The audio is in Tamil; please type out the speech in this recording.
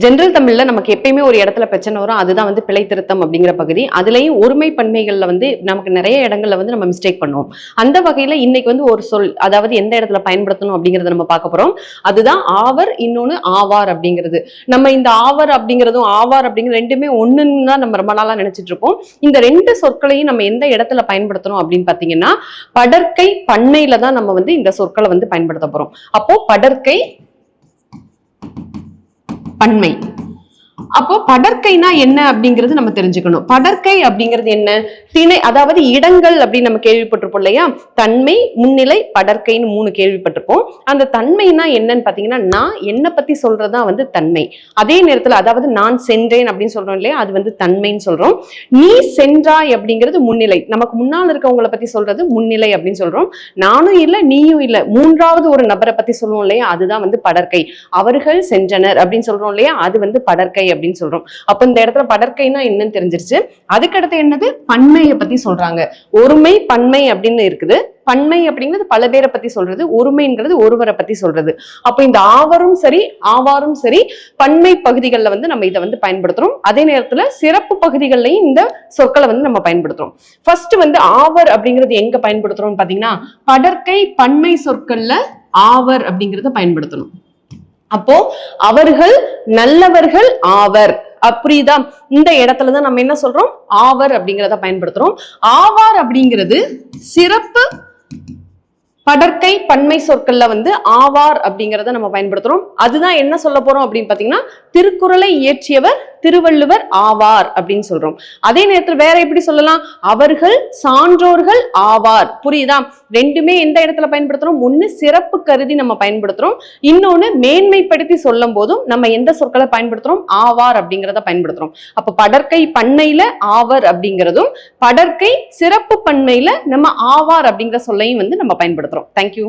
ஜெனரல் தமிழ்ல நமக்கு எப்பயுமே ஒரு இடத்துல பிரச்சனை வரும். அதுதான் வந்து பிழை திருத்தம் அப்படிங்கிற பகுதி. அதுலயும் ஒருமை பன்மைகள்ல வந்து நமக்கு நிறைய இடங்கள்ல வந்து நம்ம மிஸ்டேக் பண்ணுவோம். அந்த வகையில இன்னைக்கு வந்து ஒரு சொல், அதாவது எந்த இடத்துல பயன்படுத்தணும் அப்படிங்கறத நம்ம பார்க்க போறோம். அதுதான் ஆவர், இன்னொன்னு ஆவார் அப்படிங்கிறது. நம்ம இந்த ஆவர் அப்படிங்கிறதும் ஆவார் அப்படிங்கிற ரெண்டுமே ஒண்ணுன்னு தான் நம்ம ரொம்ப நாளா நினைச்சிட்டு இருக்கோம். இந்த ரெண்டு சொற்களையும் நம்ம எந்த இடத்துல பயன்படுத்தணும் அப்படின்னு பாத்தீங்கன்னா, படற்கை பன்மையில தான் நம்ம வந்து இந்த சொற்களை வந்து பயன்படுத்த போறோம். அப்போ படற்கை பன்மை. அப்போ படற்கைனா என்ன அப்படிங்கிறது நம்ம தெரிஞ்சுக்கணும். படற்கை அப்படிங்கிறது என்ன? திணை, அதாவது இடங்கள் அப்படின்னு நம்ம கேள்விப்பட்டிருப்போம் இல்லையா? தன்மை, முன்னிலை, படற்கைன்னு 3 கேள்விப்பட்டிருப்போம். அந்த தன்மைனா என்னன்னு பாத்தீங்கன்னா, நான் என்ன பத்தி சொல்றதா வந்து தன்மை. அதே நேரத்துல, அதாவது நான் சென்றேன் அப்படின்னு சொல்றோம் இல்லையா, அது வந்து தன்மைன்னு சொல்றோம். நீ சென்றாய் அப்படிங்கிறது முன்னிலை. நமக்கு முன்னால் இருக்கவங்களை பத்தி சொல்றது முன்னிலை அப்படின்னு சொல்றோம். நானும் இல்ல நீயும் இல்ல, மூன்றாவது ஒரு நபரை பத்தி சொல்லுவோம் இல்லையா, அதுதான் வந்து படற்கை. அவர்கள் சென்றனர் அப்படின்னு சொல்றோம் இல்லையா, அது வந்து படற்கை அப்படின்னு சொல்றோம். அப்ப இந்த இடத்துல படற்கைனா என்னன்னு தெரிஞ்சிருச்சு. அதுக்கடுத்து என்னது? பன்மையை பத்தி சொல்றாங்க. ஒருமை பன்மை அப்படின்னு இருக்குது. பன்மை அப்படிங்கிறது பல பேரை பத்தி சொல்றது, ஒருமைங்கிறது ஒருவரை பத்தி சொல்றது. அப்ப இந்த ஆவரும் சரி ஆவாரும் சரி பன்மை பகுதிகளில் வந்து நம்ம இதை வந்து பயன்படுத்துறோம். அதே நேரத்துல சிறப்பு பகுதிகள்லையும் இந்த சொற்களை வந்து நம்ம பயன்படுத்துறோம். ஃபர்ஸ்ட் வந்து ஆவர் அப்படிங்கிறது எங்க பயன்படுத்துறோம் பாத்தீங்கன்னா, படற்கை பன்மை சொற்கள்ல ஆவர் அப்படிங்கிறத பயன்படுத்தணும். அப்போ அவர்கள் நல்லவர்கள் ஆவர், புரியுதா? இந்த இடத்துலதான் நம்ம என்ன சொல்றோம்? ஆவர் அப்படிங்கிறத பயன்படுத்துறோம். ஆவார் அப்படிங்கிறது சிறப்பு படற்கை பன்மை சொற்கள்ல வந்து ஆவார் அப்படிங்கிறத நம்ம பயன்படுத்துறோம். அதுதான் என்ன சொல்ல போறோம் அப்படின்னு பாத்தீங்கன்னா, திருக்குறளை இயற்றியவர் திருவள்ளுவர் ஆவார் அப்படின்னு சொல்றோம். அதே நேரத்தில் வேற எப்படி சொல்லலாம்? அவர்கள் சான்றோர்கள் ஆவார். புரியுதா? ரெண்டுமே எந்த இடத்துல பயன்படுத்துறோம்? ஒண்ணு சிறப்பு கருதி நம்ம பயன்படுத்துறோம், இன்னொன்னு மேன்மைப்படுத்தி சொல்லும் போதும் நம்ம எந்த சொற்களை பயன்படுத்துறோம்? ஆவார் அப்படிங்கிறத பயன்படுத்துறோம். அப்ப படற்கை பன்மையில ஆவர் அப்படிங்கிறதும், படற்கை சிறப்பு பன்மையில நம்ம ஆவார் அப்படிங்கிற சொல்லையும் வந்து நம்ம பயன்படுத்துறோம். தேங்க்யூ.